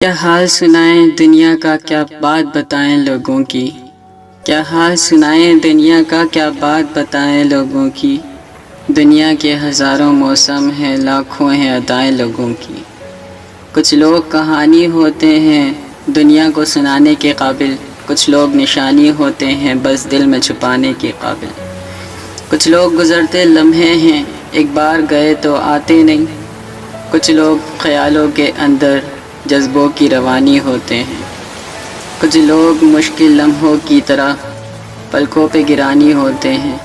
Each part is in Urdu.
کیا حال سنائیں دنیا کا، کیا بات بتائیں لوگوں کی۔ کیا حال سنائیں دنیا کا، کیا بات بتائیں لوگوں کی۔ دنیا کے ہزاروں موسم ہیں، لاکھوں ہیں ادائیں لوگوں کی۔ کچھ لوگ کہانی ہوتے ہیں دنیا کو سنانے کے قابل، کچھ لوگ نشانی ہوتے ہیں بس دل میں چھپانے کے قابل۔ کچھ لوگ گزرتے لمحے ہیں، ایک بار گئے تو آتے نہیں۔ کچھ لوگ خیالوں کے اندر جذبوں کی روانی ہوتے ہیں۔ کچھ لوگ مشکل لمحوں کی طرح پلکوں پہ گرانی ہوتے ہیں۔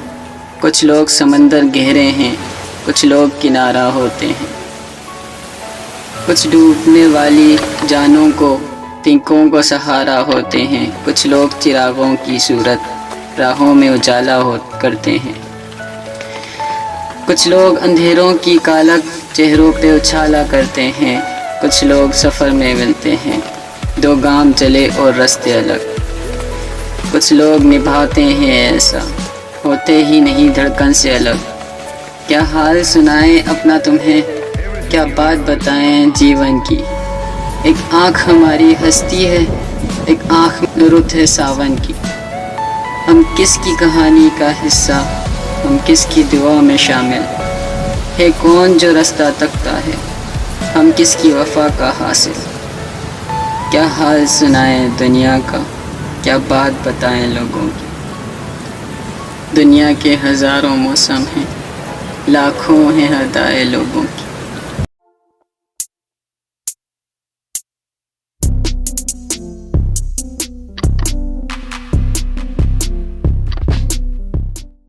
کچھ لوگ سمندر گہرے ہیں، کچھ لوگ کنارہ ہوتے ہیں۔ کچھ ڈوبنے والی جانوں کو تنکوں کو سہارا ہوتے ہیں۔ کچھ لوگ چراغوں کی صورت راہوں میں اجالا کرتے ہیں۔ کچھ لوگ اندھیروں کی کالک چہروں پہ اچھالا کرتے ہیں۔ کچھ لوگ سفر میں ملتے ہیں، دو گام چلے اور رستے الگ۔ کچھ لوگ نبھاتے ہیں ایسا، ہوتے ہی نہیں دھڑکن سے الگ۔ کیا حال سنائیں اپنا تمہیں، کیا بات بتائیں جیون کی۔ ایک آنکھ ہماری ہستی ہے، ایک آنکھ میں رت ہے ساون کی۔ ہم کس کی کہانی کا حصہ، ہم کس کی دعا میں شامل ہے کون جو رستہ تکتا ہے، ہم کس کی وفا کا حاصل۔ کیا حال سنائیں دنیا کا، کیا بات بتائیں لوگوں کی۔ دنیا کے ہزاروں موسم ہیں، لاکھوں ہیں ادائیں لوگوں کی۔